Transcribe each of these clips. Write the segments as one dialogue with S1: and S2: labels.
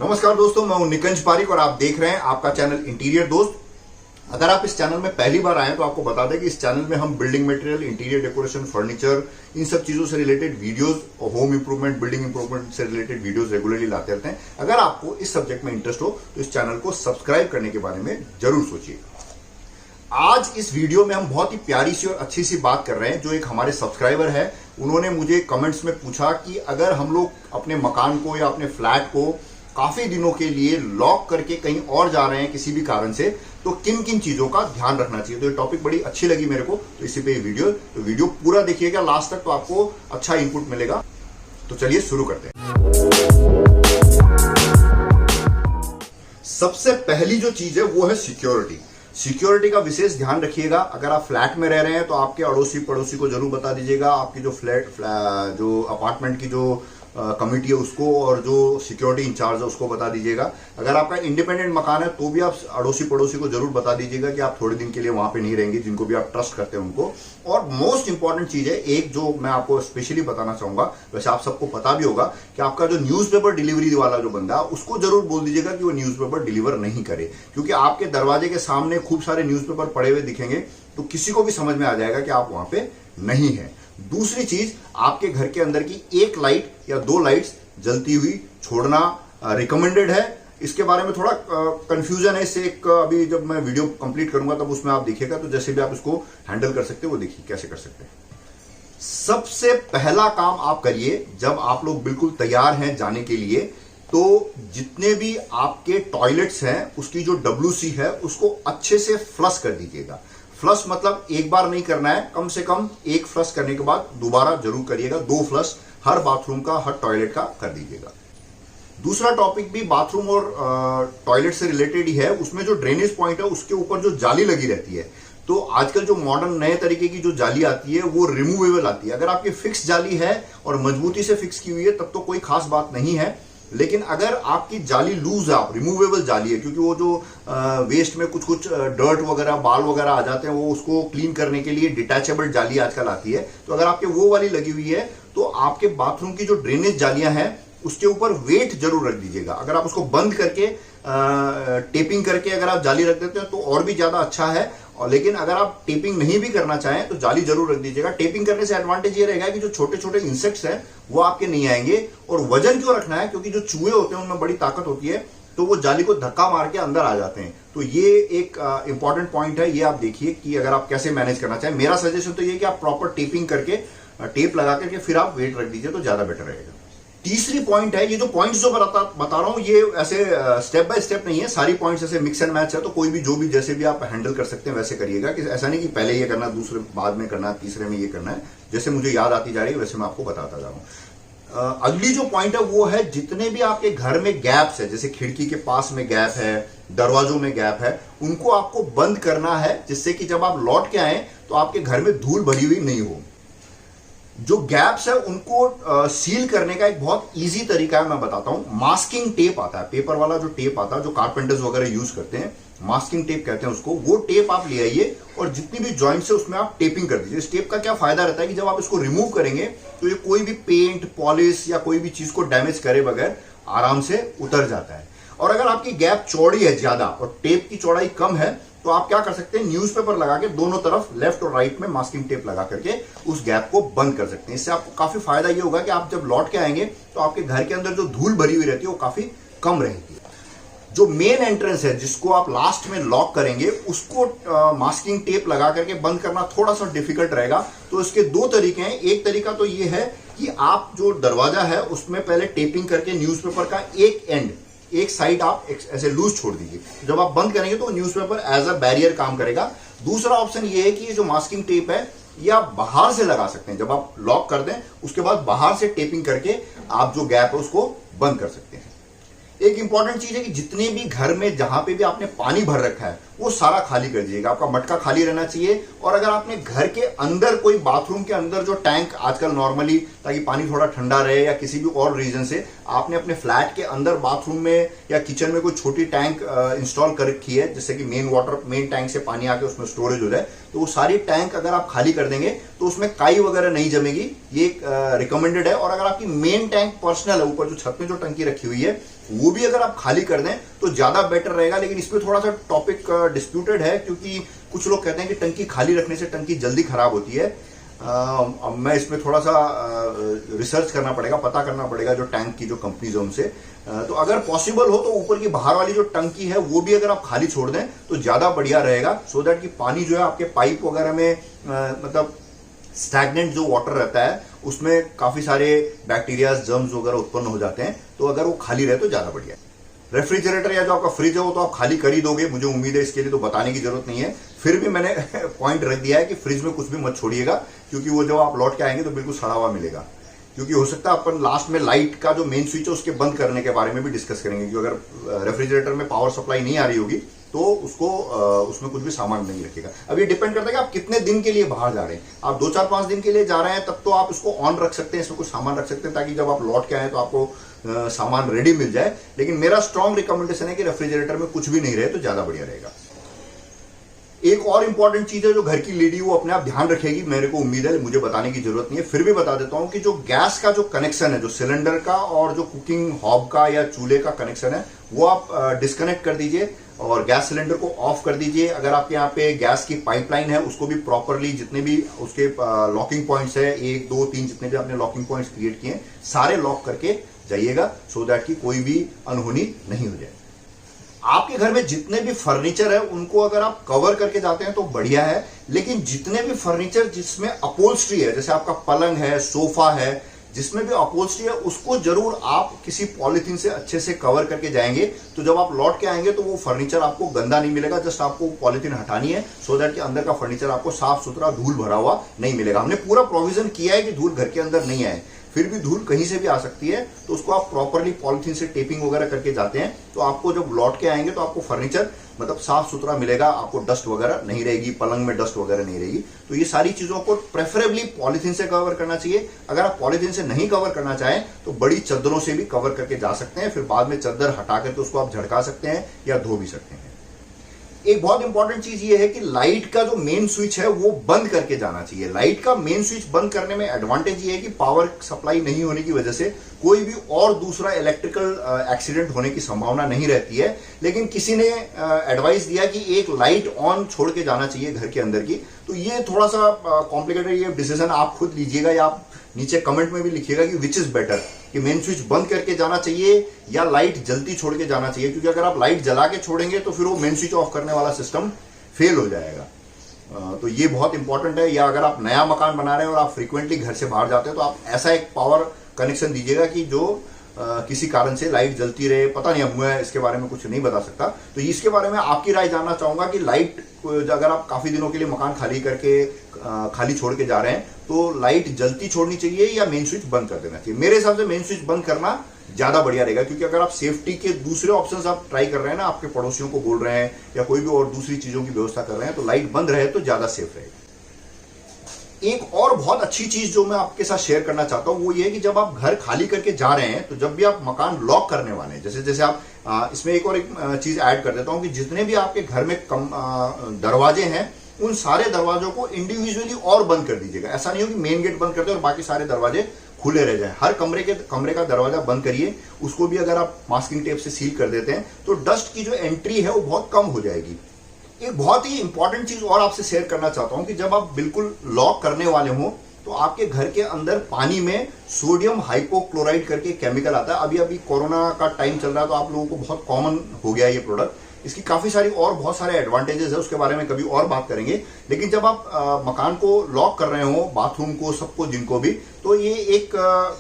S1: नमस्कार दोस्तों, मैं हूं निकंज पारिक और आप देख रहे हैं आपका चैनल इंटीरियर दोस्त। अगर आप इस चैनल में पहली बार आए तो आपको बता दें कि इस चैनल में हम building material, interior decoration, furniture, इन सब चीजों से रिलेटेड वीडियोस और होम इंप्रूवमेंट, बिल्डिंग इंप्रूवमेंट से रिलेटेड वीडियोस रेगुलरली लाते रहते हैं। अगर आपको इस सब्जेक्ट में इंटरेस्ट हो तो इस चैनल को सब्सक्राइब करने के बारे में जरूर सोचिए। आज इस वीडियो में हम बहुत ही प्यारी सी और अच्छी सी बात कर रहे हैं। जो एक हमारे सब्सक्राइबर है, उन्होंने मुझे कमेंट्स में पूछा कि अगर हम लोग अपने मकान को या अपने फ्लैट को काफी दिनों के लिए लॉक करके कहीं और जा रहे हैं किसी भी कारण से, तो किन किन चीजों का ध्यान रखना चाहिए। तो ये टॉपिक बड़ी अच्छी लगी मेरे को, तो इसी पे ये वीडियो पूरा देखिएगा लास्ट तक, तो आपको अच्छा इनपुट मिलेगा। तो चलिए शुरू करते हैं। सबसे पहली जो चीज है वो है सिक्योरिटी। सिक्योरिटी का विशेष ध्यान रखिएगा। अगर आप फ्लैट में रह रहे हैं तो आपके अड़ोसी पड़ोसी को जरूर बता दीजिएगा, आपकी जो जो अपार्टमेंट की जो कमिटी है उसको, और जो सिक्योरिटी इंचार्ज है उसको बता दीजिएगा। अगर आपका इंडिपेंडेंट मकान है तो भी आप अड़ोसी पड़ोसी को जरूर बता दीजिएगा कि आप थोड़े दिन के लिए वहां पे नहीं रहेंगे, जिनको भी आप ट्रस्ट करते हैं उनको। और मोस्ट इंपॉर्टेंट चीज है एक, जो मैं आपको स्पेशली बताना चाहूंगा, वैसे आप सबको पता भी होगा, कि आपका जो न्यूज़पेपर डिलीवरी वाला जो बंदा है उसको जरूर बोल दीजिएगा कि वो न्यूज़पेपर डिलीवर नहीं करे। क्योंकि आपके दरवाजे के सामने खूब सारे न्यूज़पेपर पड़े हुए दिखेंगे तो किसी को भी समझ में आ जाएगा कि आप वहां पे नहीं है। दूसरी चीज, आपके घर के अंदर की एक लाइट या दो लाइट्स जलती हुई छोड़ना रिकमेंडेड है। इसके बारे में थोड़ा कंफ्यूजन है, इससे एक अभी जब मैं वीडियो कंप्लीट करूंगा तब उसमें आप देखिएगा, तो जैसे भी आप इसको हैंडल कर सकते हो वो देखिए कैसे कर सकते हैं। सबसे पहला काम आप करिए, जब आप लोग बिल्कुल तैयार हैं जाने के लिए, तो जितने भी आपके टॉयलेट्स हैं उसकी जो WC है उसको अच्छे से फ्लश कर दीजिएगा। फ्लश मतलब एक बार नहीं करना है, कम से कम एक फ्लश करने के बाद दोबारा जरूर करिएगा। 2 फ्लश हर बाथरूम का, हर टॉयलेट का कर दीजिएगा। दूसरा टॉपिक भी बाथरूम और टॉयलेट से रिलेटेड ही है। उसमें जो ड्रेनेज पॉइंट है उसके ऊपर जो जाली लगी रहती है, तो आजकल जो मॉडर्न नए तरीके की जो जाली आती है वो रिमूवेबल आती है। अगर आपकी फिक्स जाली है और मजबूती से फिक्स की हुई है तब तो कोई खास बात नहीं है, लेकिन अगर आपकी जाली लूज है, रिमूवेबल जाली है, क्योंकि वो जो वेस्ट में कुछ कुछ डर्ट वगैरह, बाल वगैरह आ जाते हैं, वो उसको क्लीन करने के लिए डिटैचेबल जाली आजकल आती है। तो अगर आपके वो वाली लगी हुई है तो आपके बाथरूम की जो ड्रेनेज जालियां हैं उसके ऊपर वेट जरूर रख दीजिएगा। अगर आप उसको बंद करके टेपिंग करके अगर आप जाली रख देते हैं तो और भी ज्यादा अच्छा है। और लेकिन अगर आप टेपिंग नहीं भी करना चाहें तो जाली जरूर रख दीजिएगा। टेपिंग करने से एडवांटेज ये रहेगा कि जो छोटे छोटे इंसेक्ट्स हैं वो आपके नहीं आएंगे। और वजन क्यों रखना है, क्योंकि जो चूहे होते हैं उनमें बड़ी ताकत होती है, तो वो जाली को धक्का मार के अंदर आ जाते हैं। तो ये एक इंपॉर्टेंट पॉइंट है, ये आप देखिए कि अगर आप कैसे मैनेज करना चाहें। मेरा सजेशन तो ये कि आप प्रॉपर टेपिंग करके, टेप लगा करके फिर आप वेट रख दीजिए तो ज्यादा बेटर रहेगा। तीसरी पॉइंट है, ये जो पॉइंट्स जो बता रहा हूं ये ऐसे स्टेप बाय स्टेप नहीं है, सारी पॉइंट्स ऐसे मिक्स एंड मैच है, तो कोई भी जो भी जैसे भी आप हैंडल कर सकते हैं वैसे करिएगा। कि ऐसा नहीं कि पहले ये करना, दूसरे बाद में करना, तीसरे में ये करना है। जैसे मुझे याद आती जा रही है वैसे मैं आपको बताता जा रहा हूं। अगली जो पॉइंट है वो है, जितने भी आपके घर में गैप्स है, जैसे खिड़की के पास में गैप है, दरवाजों में गैप है, उनको आपको बंद करना है, जिससे कि जब आप लौट के आए तो आपके घर में धूल भरी हुई नहीं हो। जो गैप्स है उनको सील करने का एक बहुत इजी तरीका है, मैं बताता हूं। मास्किंग टेप आता है, पेपर वाला जो टेप आता है, जो कारपेंटर्स वगैरह यूज करते हैं, मास्किंग टेप कहते हैं उसको। वो टेप आप ले आइए और जितनी भी जॉइंट्स है उसमें आप टेपिंग कर दीजिए। इस टेप का क्या फायदा रहता है कि जब आप इसको रिमूव करेंगे तो ये कोई भी पेंट, पॉलिश या कोई भी चीज को डैमेज करे बगैर आराम से उतर जाता है। और अगर आपकी गैप चौड़ी है ज्यादा और टेप की चौड़ाई कम है तो आप क्या कर सकते हैं, न्यूज़पेपर लगा के दोनों तरफ लेफ्ट और राइट में मास्किंग टेप लगा करके उस गैप को बंद कर सकते हैं। इससे आपको काफी फायदा ये होगा कि आप जब लौट के आएंगे तो आपके घर के अंदर जो धूल भरी हुई रहती है वो काफी कम रहेगी। जो मेन एंट्रेंस है जिसको आप लास्ट में लॉक करेंगे उसको मास्किंग टेप लगा करके बंद करना थोड़ा सा डिफिकल्ट रहेगा। तो इसके 2 तरीके हैं। एक तरीका तो ये है कि आप जो दरवाजा है उसमें पहले टेपिंग करके न्यूज़पेपर का एक एंड, एक साइड आप ऐसे लूज छोड़ दीजिए। जब आप बंद करेंगे तो न्यूज़पेपर एज अ बैरियर काम करेगा। दूसरा ऑप्शन ये है कि ये जो मास्किंग टेप है ये आप बाहर से लगा सकते हैं। जब आप लॉक कर दें उसके बाद बाहर से टेपिंग करके आप जो गैप है उसको बंद कर सकते हैं। एक इंपॉर्टेंट चीज है कि जितने भी घर में जहां पे भी आपने पानी भर रखा है वो सारा खाली कर दीजिएगा। आपका मटका खाली रहना चाहिए। और अगर आपने घर के अंदर कोई बाथरूम के अंदर जो टैंक आजकल नॉर्मली, ताकि पानी थोड़ा ठंडा रहे या किसी भी और रीजन से आपने अपने फ्लैट के अंदर बाथरूम में या किचन में कोई छोटी टैंक इंस्टॉल कर रखी है, जिससे कि मेन टैंक से पानी आके उसमें स्टोरेज हो जाए, तो वो सारी टैंक अगर आप खाली कर देंगे तो उसमें काई वगैरह नहीं जमेगी। ये रिकमेंडेड है। और अगर आपकी मेन टैंक पर्सनल है, ऊपर जो छत में जो टंकी रखी हुई है वो भी अगर आप खाली कर दें तो ज्यादा बेटर रहेगा। लेकिन इसमें थोड़ा सा टॉपिक डिस्प्यूटेड है, क्योंकि कुछ लोग कहते हैं कि टंकी खाली रखने से टंकी जल्दी खराब होती है। अब मैं इसमें थोड़ा सा रिसर्च करना पड़ेगा, पता करना पड़ेगा जो टैंक की जो कंपनीज है उनसे। तो अगर पॉसिबल हो तो ऊपर की बाहर वाली जो टंकी है वो भी अगर आप खाली छोड़ दें तो ज्यादा बढ़िया रहेगा, सो दैट कि पानी जो है आपके पाइप वगैरह में मतलब स्टैग्नेंट जो वाटर रहता है उसमें काफी सारे बैक्टीरिया जर्म्स वगैरह उत्पन्न हो जाते हैं। तो अगर वो खाली रहे तो ज्यादा बढ़िया है। रेफ्रिजरेटर या जो आपका फ्रिज है वो तो आप खाली कर ही दोगे, मुझे उम्मीद है, इसके लिए तो बताने की जरूरत नहीं है। फिर भी मैंने पॉइंट रख दिया है कि फ्रिज में कुछ भी मत छोड़िएगा, क्योंकि वो जब आप लौट के आएंगे तो बिल्कुल सड़ा हुआ मिलेगा। क्योंकि हो सकता है अपन लास्ट में लाइट का जो मेन स्विच है उसके बंद करने के बारे में भी डिस्कस करेंगे, क्योंकि अगर रेफ्रिजरेटर में पावर सप्लाई नहीं आ रही होगी तो उसको उसमें कुछ भी सामान नहीं रखेगा। अब ये डिपेंड करता है कि आप कितने दिन के लिए बाहर जा रहे हैं। आप 2-4-5 दिन के लिए जा रहे हैं तब तो आप इसको ऑन रख सकते हैं, इसमें कुछ सामान रख सकते हैं, ताकि जब आप लौट के आए तो आपको सामान रेडी मिल जाए। लेकिन मेरा स्ट्रॉन्ग रिकमेंडेशन है कि रेफ्रिजरेटर में कुछ भी नहीं रहे तो ज्यादा बढ़िया रहेगा। एक और इंपॉर्टेंट चीज है जो घर की लेडी वो अपने आप ध्यान रखेगी, मेरे को उम्मीद है, मुझे बताने की जरूरत नहीं है, फिर भी बता देता हूं कि जो गैस का जो कनेक्शन है, जो सिलेंडर का और जो कुकिंग हॉब का या चूल्हे का कनेक्शन है, वो आप डिस्कनेक्ट कर दीजिए और गैस सिलेंडर को ऑफ कर दीजिए। अगर आपके यहाँ पे गैस की पाइपलाइन है उसको भी प्रॉपरली, जितने भी उसके लॉकिंग पॉइंट्स है, 1, 2, 3 जितने भी आपने लॉकिंग पॉइंट्स क्रिएट किए सारे लॉक करके जाइएगा, सो दैट कि कोई भी अनहोनी नहीं हो जाए। आपके घर में जितने भी फर्नीचर है उनको अगर आप कवर करके जाते हैं तो बढ़िया है, लेकिन जितने भी फर्नीचर जिसमें अपहोल्स्ट्री है, जैसे आपका पलंग है, सोफा है, जिसमें भी अपहोल्स्ट्री है, उसको जरूर आप किसी पॉलिथीन से अच्छे से कवर करके जाएंगे। तो जब आप लौट के आएंगे तो वो फर्नीचर आपको गंदा नहीं मिलेगा, जस्ट आपको पॉलिथीन हटानी है, सो दैट कि अंदर का फर्नीचर आपको साफ सुथरा धूल भरा हुआ नहीं मिलेगा। हमने पूरा प्रोविजन किया है कि धूल घर के अंदर नहीं आए, फिर भी धूल कहीं से भी आ सकती है, तो उसको आप प्रॉपरली पॉलिथीन से टेपिंग वगैरह करके जाते हैं, तो आपको जब लौट के आएंगे तो आपको फर्नीचर मतलब साफ सुथरा मिलेगा, आपको डस्ट वगैरह नहीं रहेगी, पलंग में डस्ट वगैरह नहीं रहेगी। तो ये सारी चीजों को प्रेफरेबली पॉलिथीन से कवर करना चाहिए। अगर आप पॉलिथीन से नहीं कवर करना चाहें तो बड़ी चद्दरों से भी कवर करके जा सकते हैं, फिर बाद में चद्दर हटा करके उसको आप झड़का सकते हैं या धो भी सकते हैं। एक बहुत इंपॉर्टेंट चीज ये है कि लाइट का जो मेन स्विच है वो बंद करके जाना चाहिए। लाइट का मेन स्विच बंद करने में एडवांटेज ये है कि पावर सप्लाई नहीं होने की वजह से कोई भी और दूसरा इलेक्ट्रिकल एक्सीडेंट होने की संभावना नहीं रहती है। लेकिन किसी ने एडवाइस दिया कि एक लाइट ऑन छोड़ के जाना चाहिए घर के अंदर की, तो ये थोड़ा सा कॉम्प्लिकेटेड, ये डिसीजन आप खुद लीजिएगा या आप नीचे कमेंट में भी लिखिएगा कि विच इज बेटर, कि मेन स्विच बंद करके जाना चाहिए या लाइट जलती छोड़ के जाना चाहिए। क्योंकि अगर आप लाइट जला के छोड़ेंगे तो फिर वो मेन स्विच ऑफ करने वाला सिस्टम फेल हो जाएगा। तो ये बहुत इंपॉर्टेंट है। या अगर आप नया मकान बना रहे हैं और आप फ्रीक्वेंटली घर से बाहर जाते हैं तो आप ऐसा एक पावर कनेक्शन दीजिएगा कि जो किसी कारण से लाइट जलती रहे। पता नहीं, अब मैं इसके बारे में कुछ नहीं बता सकता, तो इसके बारे में आपकी राय जानना चाहूंगा कि लाइट अगर आप काफी दिनों के लिए मकान खाली करके खाली छोड़ के जा रहे हैं तो लाइट जलती छोड़नी चाहिए या मेन स्विच बंद कर देना चाहिए। मेरे हिसाब से मेन स्विच बंद करना ज्यादा बढ़िया रहेगा, क्योंकि अगर आप सेफ्टी के दूसरे ऑप्शंस आप ट्राई कर रहे हैं ना, आपके पड़ोसियों को बोल रहे हैं या कोई भी और दूसरी चीजों की व्यवस्था कर रहे हैं, तो लाइट बंद रहे तो ज्यादा सेफ रहेगा। एक और बहुत अच्छी चीज जो मैं आपके साथ शेयर करना चाहता हूं वो ये है कि जब आप घर खाली करके जा रहे हैं तो जब भी आप मकान लॉक करने वाले हैं, जैसे जैसे आप इसमें एक और एक चीज ऐड कर देता हूं कि जितने भी आपके घर में दरवाजे हैं उन सारे दरवाजों को इंडिविजुअली और बंद कर दीजिएगा। ऐसा नहीं हो कि मेन गेट बंद कर दे और बाकी सारे दरवाजे खुले रह जाए। हर कमरे का दरवाजा बंद करिए, उसको भी अगर आप मास्किंग टेप से सील कर देते हैं तो डस्ट की जो एंट्री है वो बहुत कम हो जाएगी। एक बहुत ही इंपॉर्टेंट चीज और आपसे शेयर करना चाहता हूं कि जब आप बिल्कुल लॉक करने वाले हो तो आपके घर के अंदर पानी में सोडियम हाइपोक्लोराइड करके केमिकल आता है। अभी अभी कोरोना का टाइम चल रहा है तो आप लोगों को बहुत कॉमन हो गया ये प्रोडक्ट। इसकी काफी सारी और बहुत सारे एडवांटेजेस है, उसके बारे में कभी और बात करेंगे। लेकिन जब आप मकान को लॉक कर रहे हो, बाथरूम को, सबको, जिनको भी, तो ये एक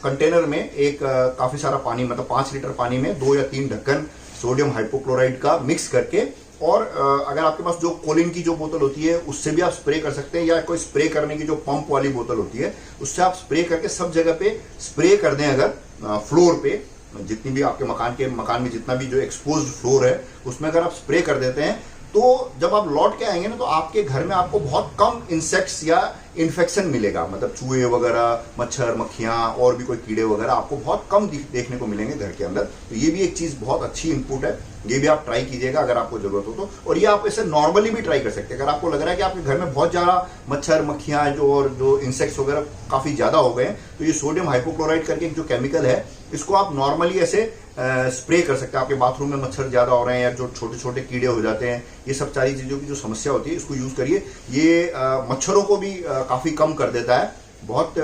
S1: कंटेनर में एक काफी सारा पानी, मतलब 5 लीटर पानी में 2 या 3 ढक्कन सोडियम हाइपोक्लोराइड का मिक्स करके, और अगर आपके पास जो कोलिन की जो बोतल होती है उससे भी आप स्प्रे कर सकते हैं, या कोई स्प्रे करने की जो पंप वाली बोतल होती है उससे आप स्प्रे करके सब जगह पे स्प्रे कर दें। अगर फ्लोर पे जितनी भी आपके मकान में जितना भी जो एक्सपोज्ड फ्लोर है उसमें अगर आप स्प्रे कर देते हैं तो जब आप लौट के आएंगे ना तो आपके घर में आपको बहुत कम इंसेक्ट्स या इन्फेक्शन मिलेगा, मतलब चूहे वगैरह, मच्छर, मक्खियां और भी कोई कीड़े वगैरह आपको बहुत कम देखने को मिलेंगे घर के अंदर। तो ये भी एक चीज बहुत अच्छी इनपुट है, ये भी आप ट्राई कीजिएगा अगर आपको जरूरत हो तो। और ये आप इसे नॉर्मली भी ट्राई कर सकते हैं। अगर आपको लग रहा है कि आपके घर में बहुत ज्यादा मच्छर, मक्खियां जो इंसेक्ट्स वगैरह काफी ज्यादा हो गए हैं तो ये सोडियम हाइपोक्लोराइड करके एक जो केमिकल है इसको आप नॉर्मली ऐसे स्प्रे कर सकते हैं। आपके बाथरूम में मच्छर ज्यादा हो रहे हैं या जो छोटे छोटे कीड़े हो जाते हैं, ये सब सारी चीजों की जो समस्या होती है, इसको यूज करिए। ये मच्छरों को भी काफी कम कर देता है। बहुत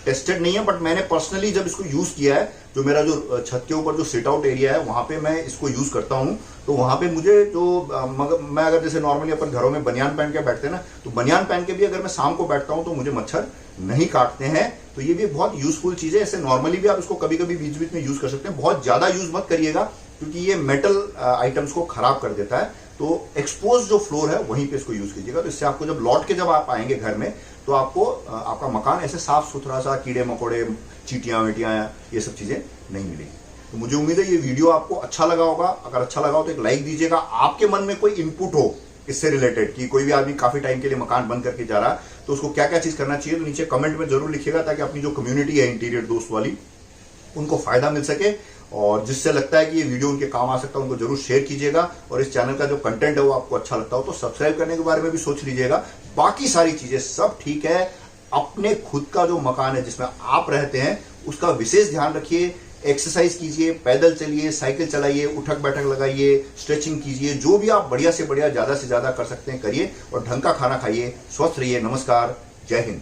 S1: टेस्टेड नहीं है, बट मैंने पर्सनली जब इसको यूज किया है, जो मेरा जो छत के ऊपर जो सिट आउट एरिया है वहां पे मैं इसको यूज करता हूं, तो वहां पे मुझे जो मैं अगर जैसे नॉर्मली अपन घरों में बनियान पहन के बैठते हैं ना, तो बनियान पहन के भी अगर मैं शाम को बैठता हूं तो मुझे मच्छर नहीं काटते हैं। तो ये भी बहुत यूजफुल चीज है। ऐसे नॉर्मली भी आप इसको कभी कभी बीच बीच में यूज कर सकते हैं। बहुत ज्यादा यूज मत करिएगा, क्योंकि ये मेटल आइटम्स को खराब कर देता है। तो एक्सपोज जो फ्लोर है वहीं पे इसको यूज कीजिएगा। तो इससे आपको जब लौट के जब आप आएंगे घर में, तो आपको आपका मकान ऐसे साफ सुथरा सा, कीड़े मकोड़े, चींटियां वेटियां, ये सब चीजें नहीं मिलेगी। तो मुझे उम्मीद है ये वीडियो आपको अच्छा लगा होगा। अगर अच्छा लगा हो तो एक लाइक दीजिएगा। आपके मन में कोई इनपुट हो इससे रिलेटेड, कि कोई भी आदमी काफी टाइम के लिए मकान बंद करके जा रहा है, तो उसको क्या क्या चीज करना चाहिए, तो नीचे कमेंट में जरूर लिखिएगा, ताकि अपनी जो कम्युनिटी है इंटीरियर दोस्त वाली, उनको फायदा मिल सके। और जिससे लगता है कि ये वीडियो उनके काम आ सकता है, उनको जरूर शेयर कीजिएगा। और इस चैनल का जो कंटेंट है वो आपको अच्छा लगता हो तो सब्सक्राइब करने के बारे में भी सोच लीजिएगा। बाकी सारी चीजें सब ठीक है। अपने खुद का जो मकान है जिसमें आप रहते हैं, उसका विशेष ध्यान रखिए। एक्सरसाइज कीजिए, पैदल चलिए, साइकिल चलाइए, उठक बैठक लगाइए, स्ट्रेचिंग कीजिए। जो भी आप बढ़िया से बढ़िया, ज्यादा से ज्यादा कर सकते हैं करिए। और ढंग का खाना खाइए। स्वस्थ रहिए। नमस्कार। जय हिंद।